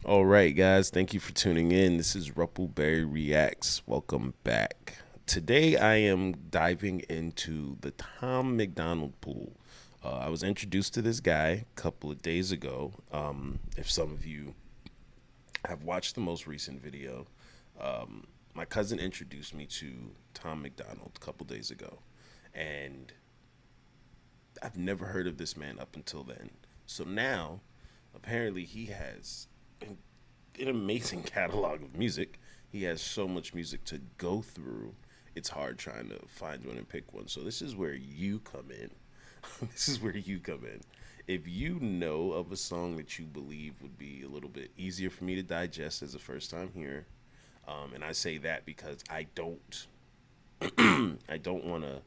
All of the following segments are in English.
All right, guys, thank you for tuning in. This is Ruppleberry Reacts. Welcome back. Today, I am diving into the Tom McDonald pool. I was introduced to this guy a couple of days ago. If some of you have watched the most recent video, my cousin introduced me to Tom McDonald a couple days ago, and I've never heard of this man up until then. So now, apparently, he has an amazing catalog of music. He has so much music to go through. It's hard trying to find one and pick one. So this is where you come in. This is where you come in. If you know of a song that you believe would be a little bit easier for me to digest as a first time hearer, and I say that because I don't want to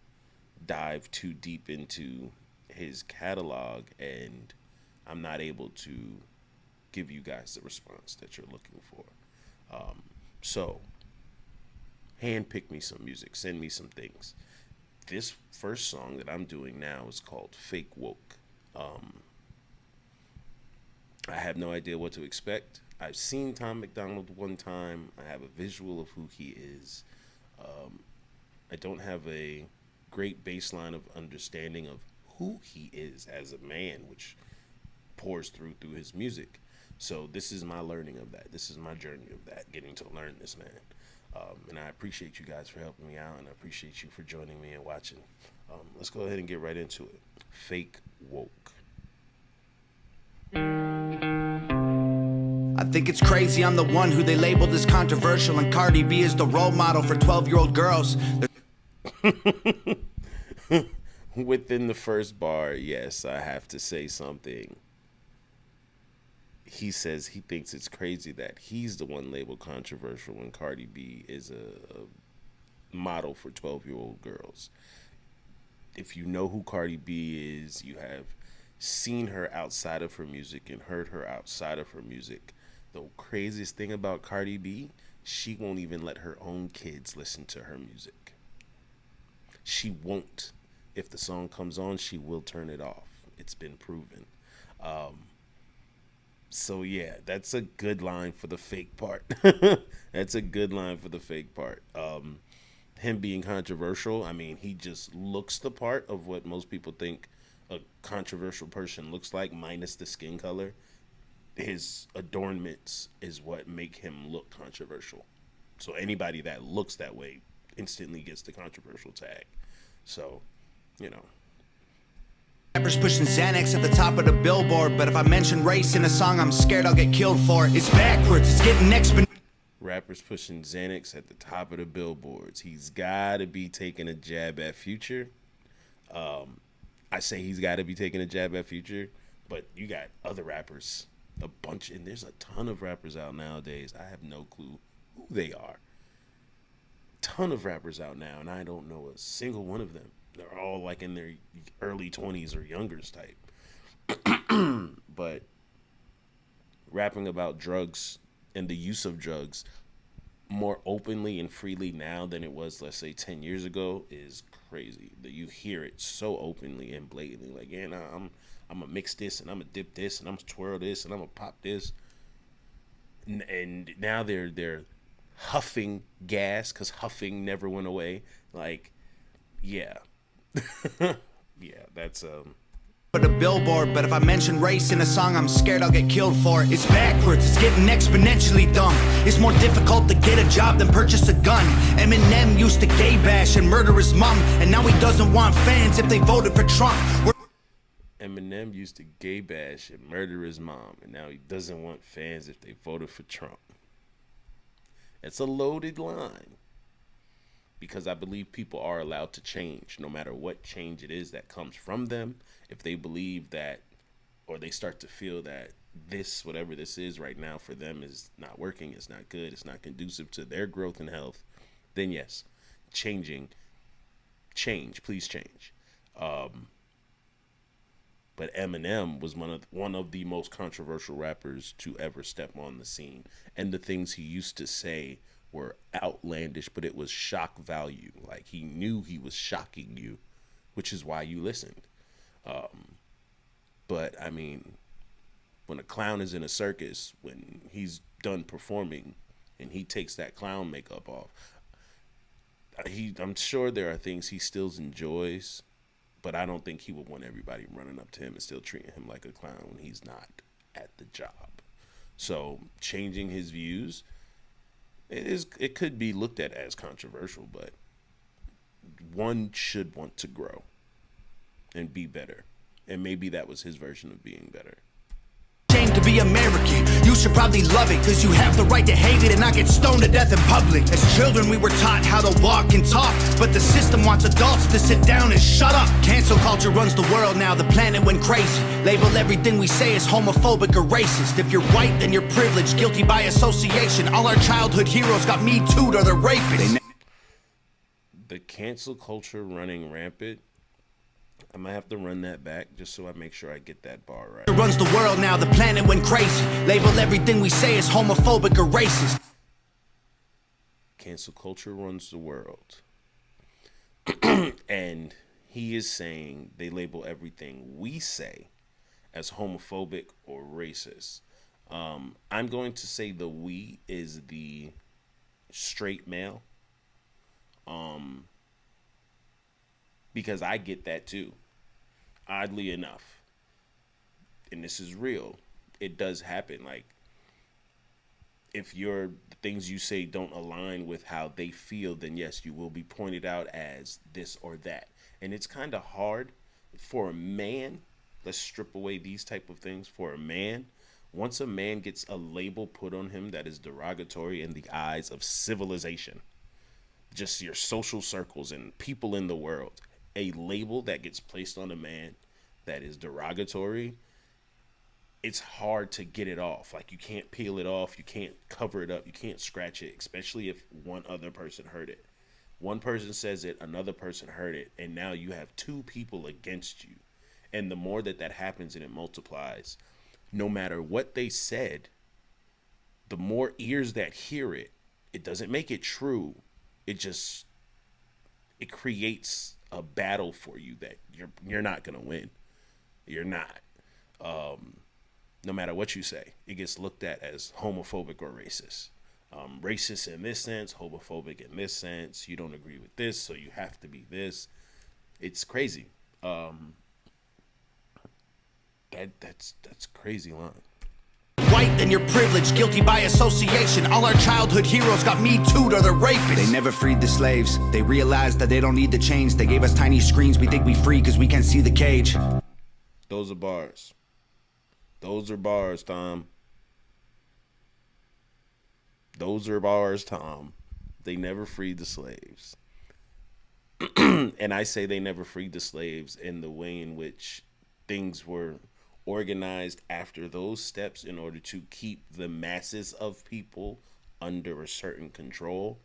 dive too deep into his catalog, and I'm not able to give you guys the response that you're looking for. So, hand pick me some music, send me some things. This first song that I'm doing now is called Fake Woke. I have no idea what to expect. I've seen Tom McDonald one time. I have a visual of who he is. I don't have a great baseline of understanding of who he is as a man, which pours through his music. So this is my learning of that. This is my journey of that, getting to learn this man. And I appreciate you guys for helping me out, and I appreciate you for joining me and watching. Let's go ahead and get right into it. Fake Woke. I think it's crazy I'm the one who they labeled as controversial, and Cardi B is the role model for 12-year-old girls. Within the first bar, yes, I have to say something. He says he thinks it's crazy that he's the one labeled controversial when Cardi B is a model for 12-year-old girls. If you know who Cardi B is, you have seen her outside of her music and heard her outside of her music. The craziest thing about Cardi B, she won't even let her own kids listen to her music. She won't. If the song comes on, she will turn it off. It's been proven. So yeah, that's a good line for the fake part. That's a good line for the fake part. Him being controversial, I mean, he just looks the part of what most people think a controversial person looks like, minus the skin color. His adornments is what make him look controversial. So anybody that looks that way instantly gets the controversial tag. So, you know, Rappers pushing Xanax at the top of the billboard, but if I mention race in a song, I'm scared I'll get killed for it. It's backwards, it's getting exponential. rappers pushing Xanax at the top of the billboards. He's got to be taking a jab at Future. I say he's got to be taking a jab at Future, but you got other rappers, a bunch, and there's a ton of rappers out nowadays. I have no clue who they are. Ton of rappers out now, and I don't know a single one of them. They're all like in their early 20s or youngers type. But rapping about drugs and the use of drugs more openly and freely now than it was, let's say, 10 years ago is crazy. That you hear it so openly and blatantly, like, yeah, nah, I'm gonna mix this and I'm gonna dip this and I'm gonna twirl this and I'm gonna pop this. And now they're huffing gas because huffing never went away. Like, yeah. Yeah, that's A billboard, but if I mention race in a song, I'm scared I'll get killed for it. It's backwards, it's getting exponentially dumb. It's more difficult to get a job than purchase a gun. Eminem used to gay bash and murder his mom, and now he doesn't want fans if they voted for Trump. Eminem used to gay bash and murder his mom, and now he doesn't want fans if they voted for Trump. It's a loaded line because I believe people are allowed to change no matter what change it is that comes from them. If they believe that, or they start to feel that this, whatever this is right now for them, is not working, it's not good, it's not conducive to their growth and health, then yes, change, please change. But Eminem was one of the most controversial rappers to ever step on the scene, and the things he used to say were outlandish, but it was shock value. Like, he knew he was shocking you, which is why you listened. But I mean, When a clown is in a circus, when he's done performing and he takes that clown makeup off, I'm sure there are things he still enjoys, but I don't think he would want everybody running up to him and still treating him like a clown when he's not at the job. So changing his views, it could be looked at as controversial, but one should want to grow and be better. And maybe that was his version of being better. Shame to be American. You should probably love it, cause you have the right to hate it and not get stoned to death in public. As children we were taught how to walk and talk, but the system wants adults to sit down and shut up. Cancel culture runs the world now, the planet went crazy. Label everything we say as homophobic or racist. If you're white, then you're privileged, guilty by association. All our childhood heroes got Me Too'd or they're rapists. The cancel culture running rampant, I might have to run that back just so I make sure I get that bar right. It runs the world now, the planet went crazy. Label everything we say as homophobic or racist. Cancel culture runs the world. And he is saying they label everything we say as homophobic or racist. I'm going to say the we is the straight male. Because I get that too. Oddly enough. And this is real. It does happen. Like, if the things you say don't align with how they feel, then yes, you will be pointed out as this or that. And it's kind of hard for a man. Let's strip away these type of things. For a man, once a man gets a label put on him that is derogatory in the eyes of civilization, just your social circles and people in the world, a label that gets placed on a man that is derogatory, it's hard to get it off. Like, you can't peel it off, you can't cover it up, you can't scratch it, especially if one other person heard it. One person says it, another person heard it, and now you have two people against you. And the more that happens and it multiplies, no matter what they said, the more ears that hear it, it doesn't make it true. It creates a battle for you that you're not gonna win. You're not. No matter what you say, it gets looked at as homophobic or racist. Racist in this sense, homophobic in this sense. You don't agree with this, so you have to be this. It's crazy. That's crazy line. White, then you're privileged, guilty by association. All our childhood heroes got Me Too'd or they're rapists. They never freed the slaves. They realized that they don't need the chains. They gave us tiny screens. We think we free because we can't see the cage. Those are bars. Those are bars, Tom. Those are bars, Tom. They never freed the slaves. And I say they never freed the slaves in the way in which things were organized after those steps in order to keep the masses of people under a certain control.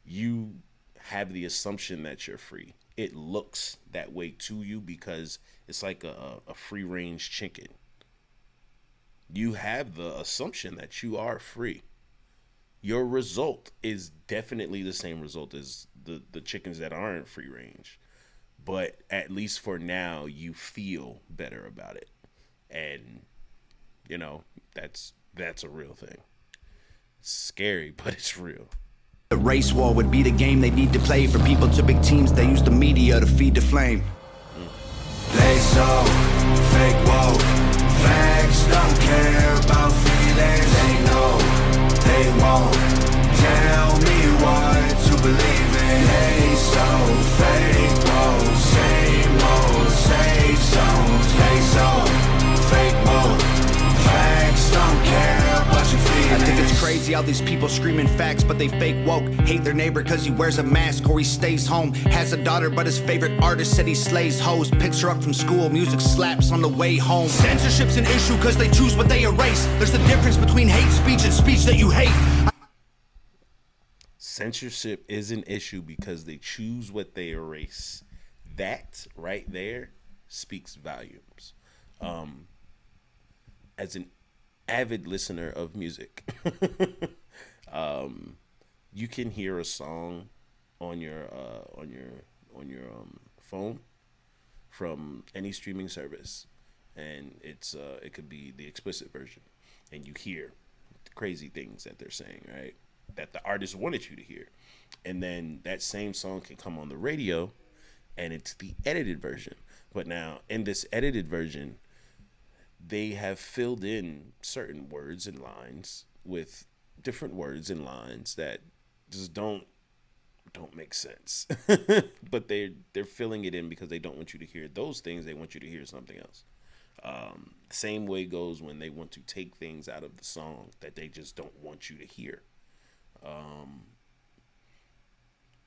You have the assumption that you're free. It looks that way to you because it's like a free range chicken. You have the assumption that you are free. Your result is definitely the same result as the chickens that aren't free range. But at least for now, you feel better about it. And, you know, that's a real thing. It's scary, but it's real. The race war would be the game they need to play for people to big teams. They use the media to feed the flame. They so fake woke. Facts don't care about feelings. They know they won't tell me what to believe in. They so fake woke. Same old safe zones. They so fake woke. Facts don't care about your feelings. I think it's crazy how these people screaming facts, but they fake woke. Hate their neighbor cause he wears a mask or he stays home. Has a daughter but his favorite artist said he slays hoes. Picks her up from school, music slaps on the way home. Censorship's an issue cause they choose what they erase. There's a difference between hate speech and speech that you hate. Censorship is an issue because they choose what they erase. That right there speaks volumes. As an avid listener of music, you can hear a song on your phone from any streaming service, and it could be the explicit version, and you hear crazy things that they're saying, right? That the artist wanted you to hear. And then that same song can come on the radio and it's the edited version. But now in this edited version, they have filled in certain words and lines with different words and lines that just don't make sense. But they're filling it in because they don't want you to hear those things. They want you to hear something else. Same way goes when they want to take things out of the song that they just don't want you to hear.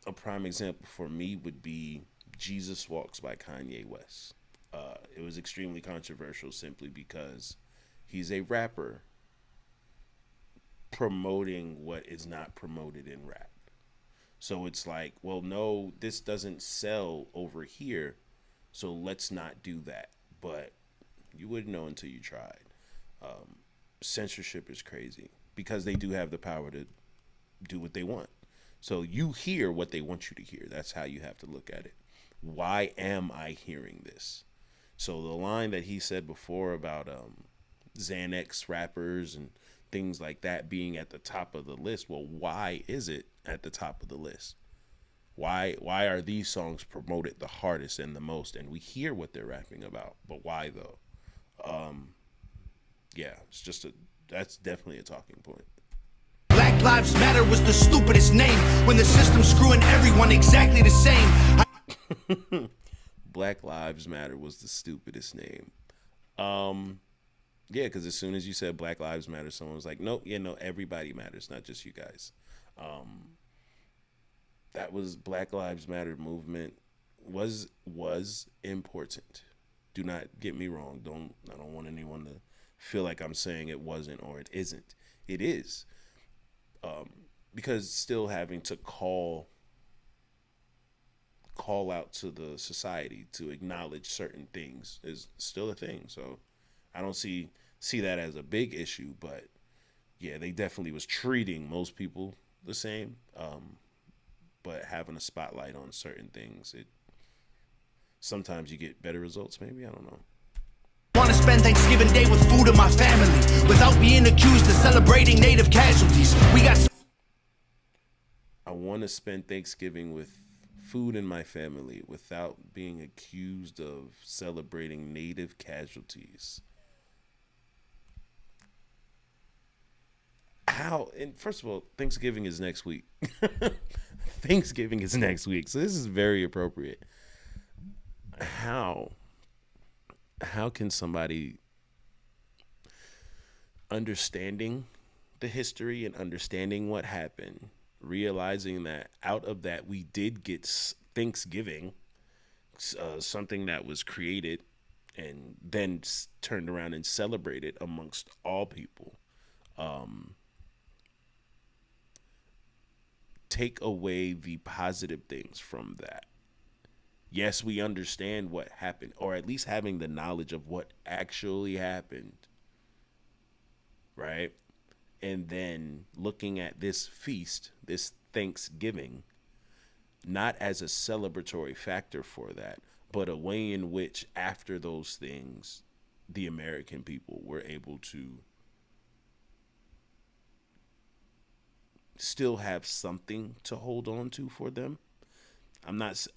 A prime example for me would be Jesus Walks by Kanye West. It was extremely controversial simply because he's a rapper promoting what is not promoted in rap. So it's like, well, no, this doesn't sell over here, so let's not do that. But you wouldn't know until you tried. Censorship is crazy because they do have the power to do what they want. So you hear what they want you to hear. That's how you have to look at it. Why am I hearing this? So the line that he said before about Xanax rappers and things like that being at the top of the list. Well, why is it at the top of the list? Why are these songs promoted the hardest and the most? And we hear what they're rapping about, but why though? Yeah, that's definitely a talking point. Black Lives Matter was the stupidest name when the system's screwing everyone exactly the same. Black Lives Matter was the stupidest name. Yeah, because as soon as you said Black Lives Matter, someone was like, nope, yeah, no, everybody matters, not just you guys. That was Black Lives Matter movement was important. Do not get me wrong. I don't want anyone to feel like I'm saying it wasn't or it isn't. It is. Because still having to call out to the society to acknowledge certain things is still a thing. So I don't see that as a big issue, but yeah, they definitely was treating most people the same. But having a spotlight on certain things, sometimes you get better results. Maybe, I don't know. Want to spend Thanksgiving Day with food in my family without being accused of celebrating native casualties. I want to spend Thanksgiving with food in my family without being accused of celebrating native casualties. How? And first of all, Thanksgiving is next week. Thanksgiving is next week, so this is very appropriate. How can somebody understanding the history and understanding what happened, realizing that out of that we did get Thanksgiving, something that was created and then turned around and celebrated amongst all people, take away the positive things from that? Yes, we understand what happened, or at least having the knowledge of what actually happened, right? And then looking at this feast, this Thanksgiving, not as a celebratory factor for that, but a way in which after those things, the American people were able to still have something to hold on to for them.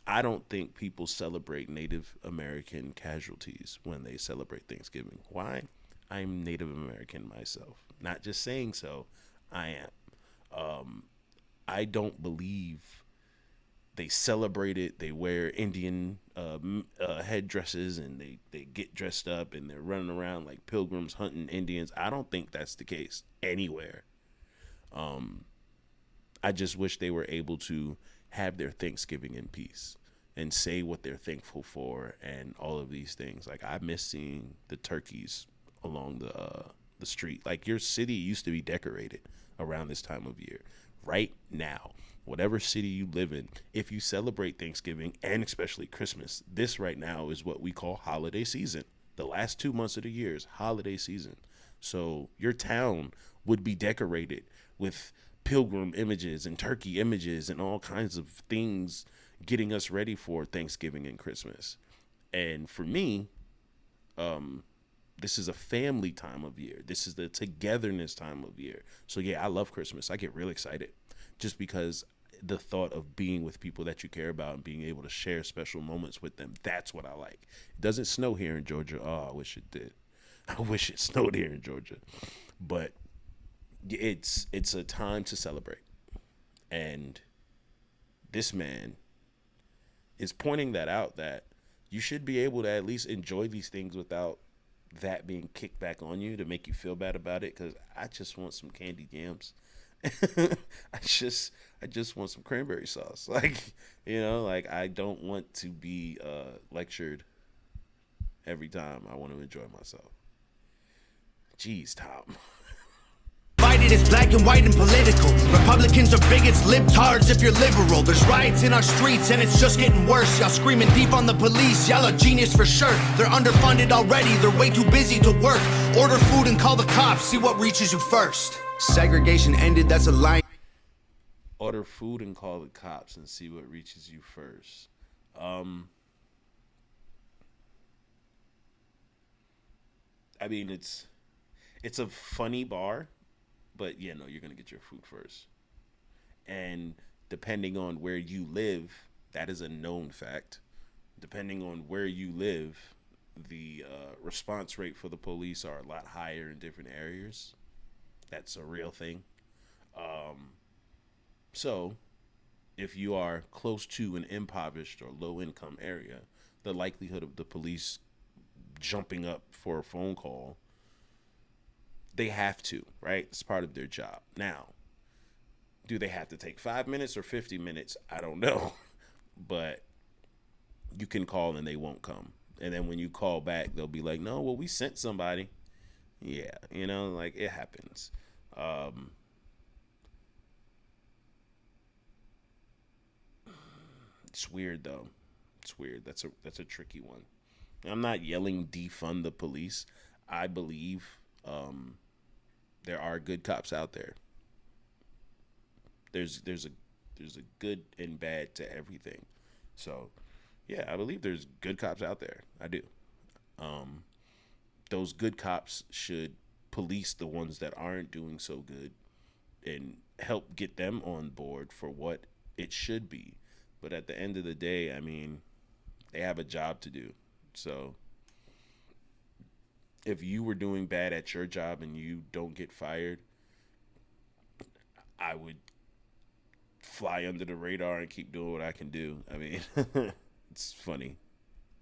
I don't think people celebrate Native American casualties when they celebrate Thanksgiving. Why? I'm Native American myself. Not just saying so, I am. I don't believe they celebrate it. They wear Indian headdresses and they get dressed up and they're running around like pilgrims hunting Indians. I don't think that's the case anywhere. I just wish they were able to have their Thanksgiving in peace and say what they're thankful for and all of these things. Like, I miss seeing the turkeys along the street. Like, your city used to be decorated around this time of year. Right now, whatever city you live in, if you celebrate Thanksgiving and especially Christmas, this right now is what we call holiday season. The last 2 months of the year is holiday season. So your town would be decorated with pilgrim images and turkey images and all kinds of things getting us ready for Thanksgiving and Christmas. And for me, This is a family time of year. This is the togetherness time of year. So yeah, I love Christmas. I get really excited just because the thought of being with people that you care about and being able to share special moments with them. That's what I like. It doesn't snow here in Georgia. Oh, I wish it did. I wish it snowed here in Georgia. But it's a time to celebrate. And this man is pointing that out, that you should be able to at least enjoy these things without that being kicked back on you to make you feel bad about it. Because I just want some candied yams. I just want some cranberry sauce. Like, you know, like I don't want to be lectured every time. I want to enjoy myself. Jeez, Tom. Divided is black and white and political. Republicans are bigots, libtards if you're liberal. There's riots in our streets and it's just getting worse. Y'all screaming deep on the police, y'all are genius for sure. They're underfunded already, they're way too busy to work. Order food and call the cops, see what reaches you first. Segregation ended, that's a line. Order food and call the cops and see what reaches you first. I mean, it's a funny bar, but yeah, no, you're gonna get your food first. And depending on where you live, that is a known fact. Depending on where you live, the response rate for the police are a lot higher in different areas. That's a real thing. So if you are close to an impoverished or low income area, the likelihood of the police jumping up for a phone call, they have to, right? It's part of their job. Now, do they have to take 5 minutes or 50 minutes? I don't know. But you can call and they won't come. And then when you call back, they'll be like, no, well, we sent somebody. Yeah, you know, like it happens. It's weird though. It's weird. That's a tricky one. I'm not yelling defund the police. I believe there are good cops out there. There's a good and bad to everything. So yeah, I believe there's good cops out there. I do. Those good cops should police the ones that aren't doing so good and help get them on board for what it should be. But at the end of the day, I mean, they have a job to do. So if you were doing bad at your job and you don't get fired, I would fly under the radar and keep doing what I can do. I mean, it's funny.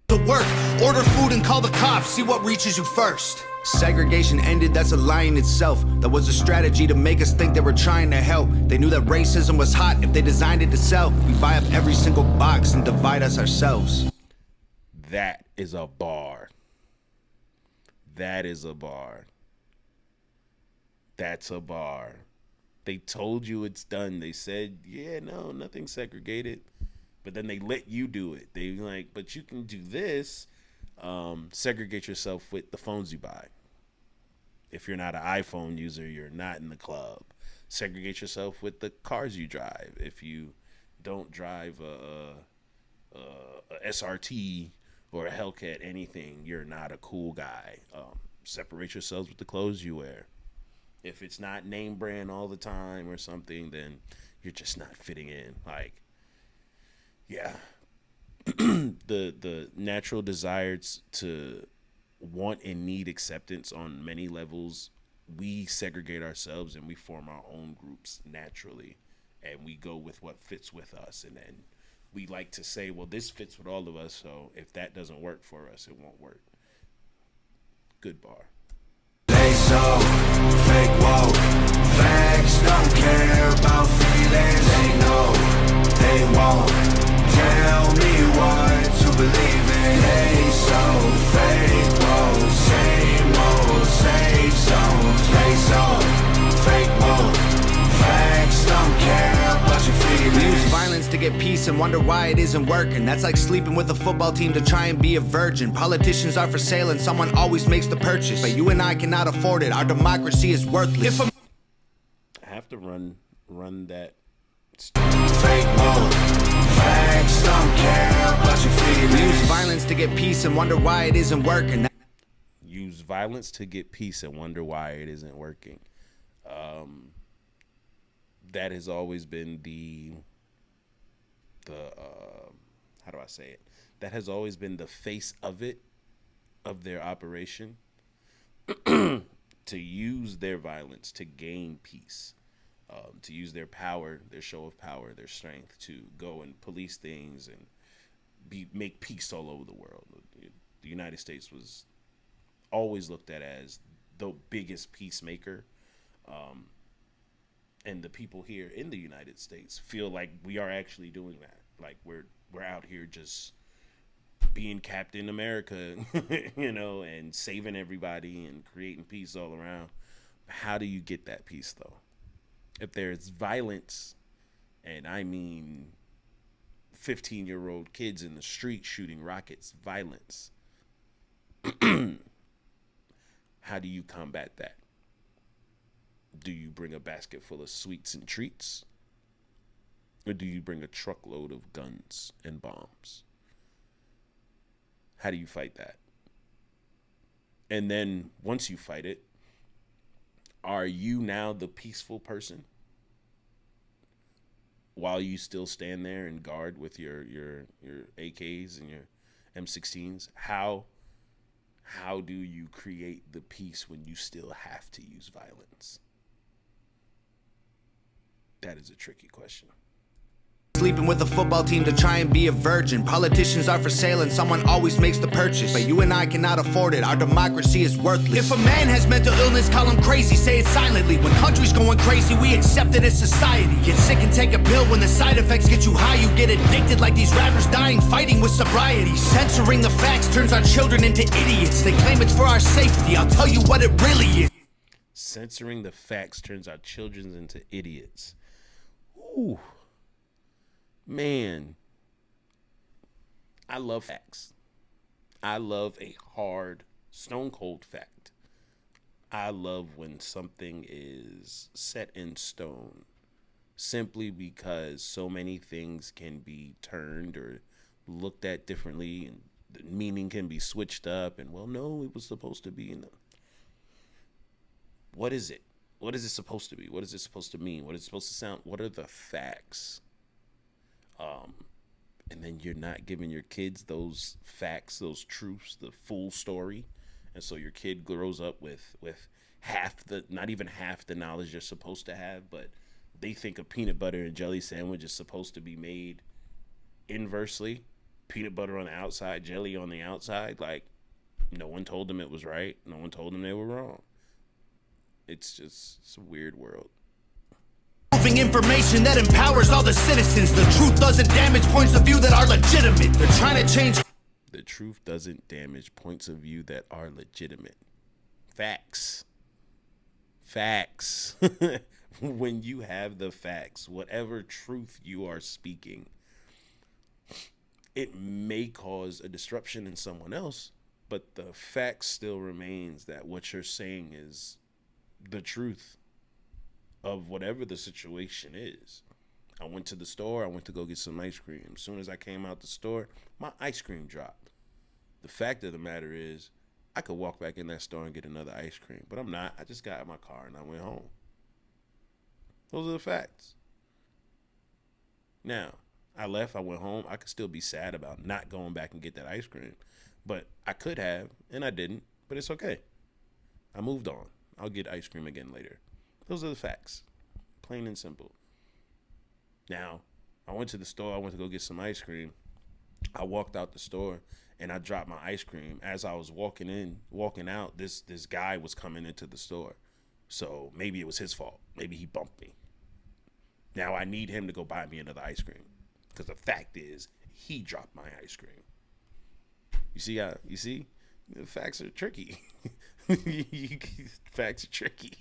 To work, order food and call the cops, see what reaches you first. Segregation ended, that's a lie in itself. That was a strategy to make us think they were trying to help. They knew that racism was hot if they designed it to sell. We buy up every single box and divide us ourselves. That is a bar. That is a bar. That's a bar. They told you it's done. They said, yeah, no, nothing's segregated. But then they let you do it. They like, but you can do this. Segregate yourself with the phones you buy. If you're not an iPhone user, you're not in the club. Segregate yourself with the cars you drive. If you don't drive a SRT or a Hellcat, anything, you're not a cool guy. Separate yourselves with the clothes you wear. If it's not name brand all the time or something, then you're just not fitting in. Like, yeah. the natural desires to want and need acceptance on many levels, we segregate ourselves and we form our own groups naturally, and we go with what fits with us. And then we like to say, well, this fits with all of us, so if that doesn't work for us, it won't work. Good bar. They so fake woke. Facts don't care about feelings. They know they won't tell me what to believe in. They so fake woke. Same old safe zones. They so fake woke. Facts don't care about your feelings. We use violence to get peace and wonder why it isn't working. That's like sleeping with a football team to try and be a virgin. Politicians are for sale and someone always makes the purchase. But you and I cannot afford it. Our democracy is worthless. I have to run that. Fake woke. Facts don't care about your feelings. We use violence to get peace and wonder why it isn't working. use violence to get peace and wonder why it isn't working. That has always been the how do I say it? That has always been the face of it, of their operation, to use their violence to gain peace, to use their power, their show of power, their strength to go and police things and make peace all over the world. The United States was always looked at as the biggest peacemaker. And the people here in the United States feel like we are actually doing that. Like we're out here just being Captain America, you know, and saving everybody and creating peace all around. How do you get that peace though? If there's violence, and I mean 15-year-old kids in the street shooting rockets, violence, how do you combat that? Do you bring a basket full of sweets and treats? Or do you bring a truckload of guns and bombs? How do you fight that? And then once you fight it, are you now the peaceful person? While you still stand there and guard with your AKs and your M16s, how do you create the peace when you still have to use violence? That is a tricky question. Sleeping with a football team to try and be a virgin. Politicians are for sale and someone always makes the purchase. But you and I cannot afford it, our democracy is worthless. If a man has mental illness, call him crazy, say it silently. When country's going crazy, we accept it as society. Get sick and take a pill, when the side effects get you high, you get addicted like these rappers dying fighting with sobriety. Censoring the facts turns our children into idiots. They claim it's for our safety, I'll tell you what it really is. Censoring the facts turns our children into idiots. Ooh. Man, I love facts. I love a hard, stone cold fact. I love when something is set in stone, simply because so many things can be turned or looked at differently, and the meaning can be switched up, and well, no, it was supposed to be in the... What is it? What is it supposed to be? What is it supposed to mean? What is it supposed to sound? What are the facts? And then you're not giving your kids those facts, those truths, the full story. And so your kid grows up with not even half the knowledge they're supposed to have, but they think a peanut butter and jelly sandwich is supposed to be made inversely. Peanut butter on the outside, jelly on the outside. Like, no one told them it was right. No one told them they were wrong. It's a weird world. Information that empowers all the citizens. The truth doesn't damage points of view that are legitimate. They're trying to change. The truth doesn't damage points of view that are legitimate. Facts. Facts. When you have the facts, whatever truth you are speaking, it may cause a disruption in someone else, but the fact still remains that what you're saying is the truth of whatever the situation is. I went to the store. I went to go get some ice cream. As soon as I came out the store, my ice cream dropped. The fact of the matter is, I could walk back in that store and get another ice cream, but I'm not. I just got in my car and I went home. Those are the facts. Now, I left. I went home. I could still be sad about not going back and get that ice cream, but I could have, and I didn't, but it's okay. I moved on. I'll get ice cream again later. Those are the facts, plain and simple. Now, I went to the store. I went to go get some ice cream. I walked out the store and I dropped my ice cream. As I was walking out, this guy was coming into the store. So maybe it was his fault. Maybe he bumped me. Now I need him to go buy me another ice cream, because the fact is he dropped my ice cream. You see, the facts are tricky. Facts are tricky.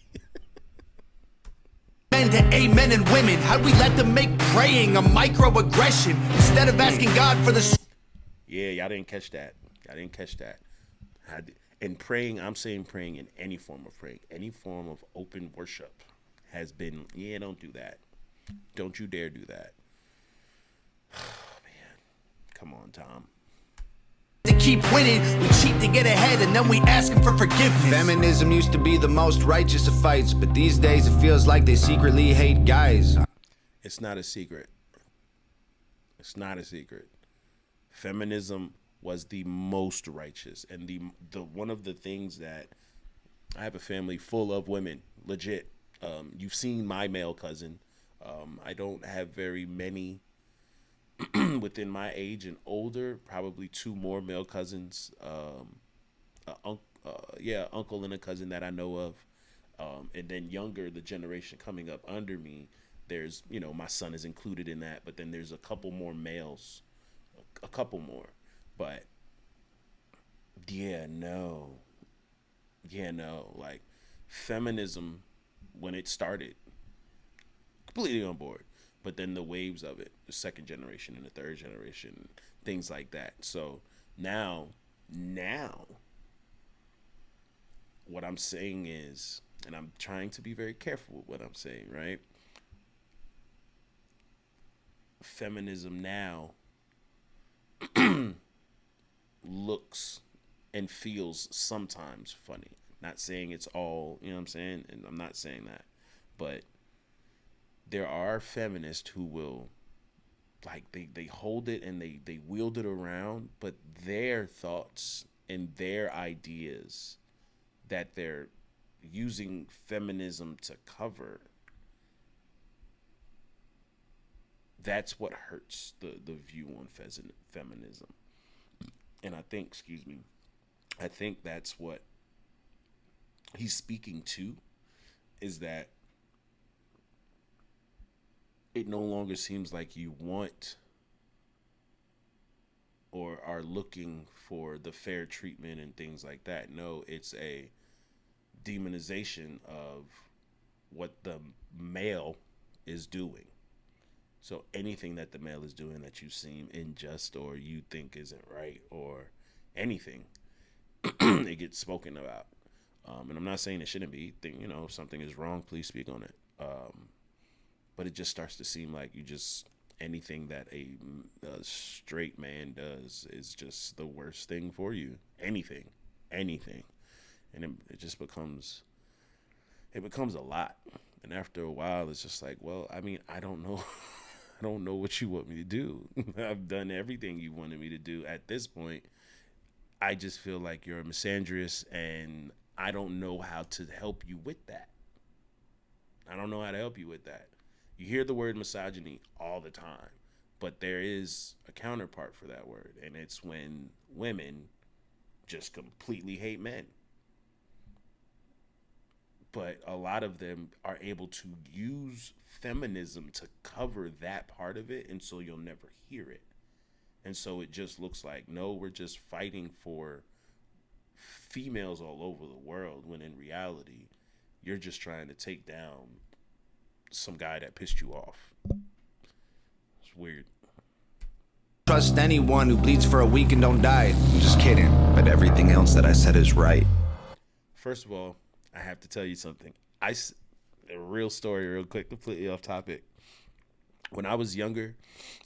To amen and women, how'd we let them make praying a microaggression instead of asking God for the... Yeah, y'all didn't catch that. And praying, I'm saying praying in any form of praying, any form of open worship has been, don't do that. Don't you dare do that. Oh, man. Come on, Tom. To keep winning. We cheat to get ahead and then we ask him for forgiveness. Feminism used to be the most righteous of fights, but these days it feels like they secretly hate guys. It's not a secret. It's not a secret. Feminism was the most righteous, and the one of the things that I have a family full of women, legit. You've seen my male cousin. I don't have very many within my age and older. Probably two more male cousins. Uncle and a cousin that I know of, and then younger, the generation coming up under me. There's, my son is included in that, but then there's a couple more males, a couple more. But like feminism, when it started, completely on board. But then the waves of it, the second generation and the third generation, things like that. So now, what I'm saying is, and I'm trying to be very careful with what I'm saying, right? Feminism now looks and feels sometimes funny. Not saying it's all, you know what I'm saying? And I'm not saying that. But there are feminists who will, like, they hold it and they wield it around, but their thoughts and their ideas that they're using feminism to cover, that's what hurts the view on feminism. And I think that's what he's speaking to, is that it no longer seems like you want or are looking for the fair treatment and things like that. No, it's a demonization of what the male is doing. So anything that the male is doing that you seem unjust or you think isn't right or anything, it gets spoken about. And I'm not saying it shouldn't be. If something is wrong, please speak on it. But it just starts to seem like anything that a straight man does is just the worst thing for you. Anything. And it just becomes a lot. And after a while, it's just like, well, I mean, I don't know. I don't know what you want me to do. I've done everything you wanted me to do at this point. I just feel like you're a misandrist, and I don't know how to help you with that. You hear the word misogyny all the time, but there is a counterpart for that word, and it's when women just completely hate men. But a lot of them are able to use feminism to cover that part of it, and so you'll never hear it. And so it just looks like, no, we're just fighting for females all over the world, when in reality, you're just trying to take down some guy that pissed you off. It's weird. Trust anyone who bleeds for a week and don't die. I'm just kidding, but everything else that I said is right. First of all, I have to tell you something. A real story, real quick, completely off topic. When I was younger,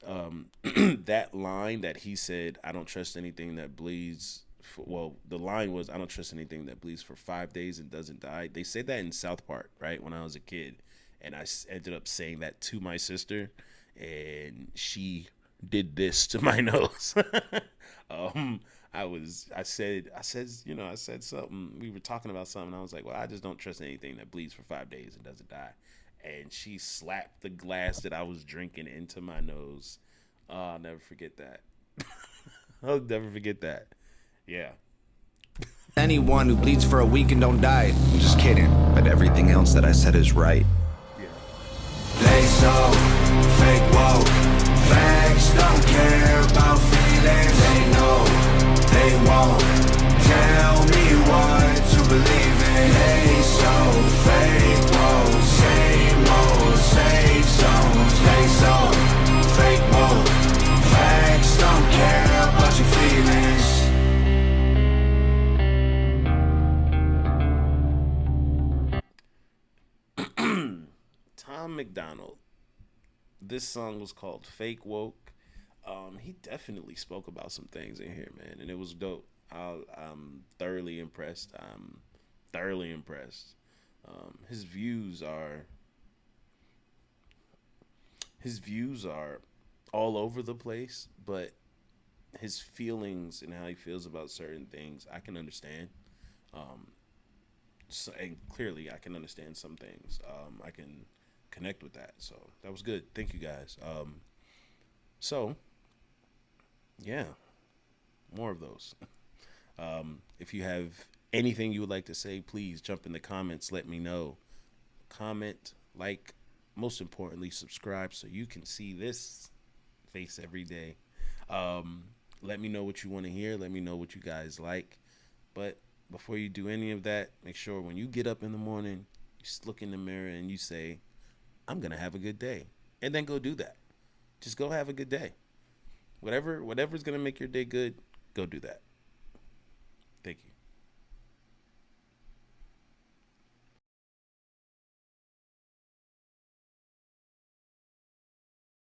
that line that he said, I don't trust anything that bleeds. The line was, I don't trust anything that bleeds for 5 days and doesn't die. They said that in South Park, right, when I was a kid. And I ended up saying that to my sister, and she did this to my nose. I said something. We were talking about something. I was like, well, I just don't trust anything that bleeds for 5 days and doesn't die. And she slapped the glass that I was drinking into my nose. I'll never forget that. I'll never forget that. Yeah. Anyone who bleeds for a week and don't die. I'm just kidding, but everything else that I said is right. Yeah. They so fake woke. Facts don't care about feelings. They know they won't tell me what to believe in. They so fake woke. Same old safe zones. They so fake woke. Facts don't care about your feelings. Tom McDonald. This song was called Fake Woke. He definitely spoke about some things in here, man, and it was dope. I'm thoroughly impressed. I'm thoroughly impressed. His views are all over the place, but his feelings and how he feels about certain things, I can understand. So, and clearly, I can understand some things. I can connect with that. So that was good. Thank you guys. So yeah, more of those. If you have anything you would like to say, please jump in the comments. Let me know. Comment, like, most importantly, subscribe so you can see this face every day. Let me know what you want to hear. Let me know what you guys like. But before you do any of that, make sure when you get up in the morning, you just look in the mirror and you say, I'm going to have a good day. And then go do that. Just go have a good day. Whatever's going to make your day good, go do that.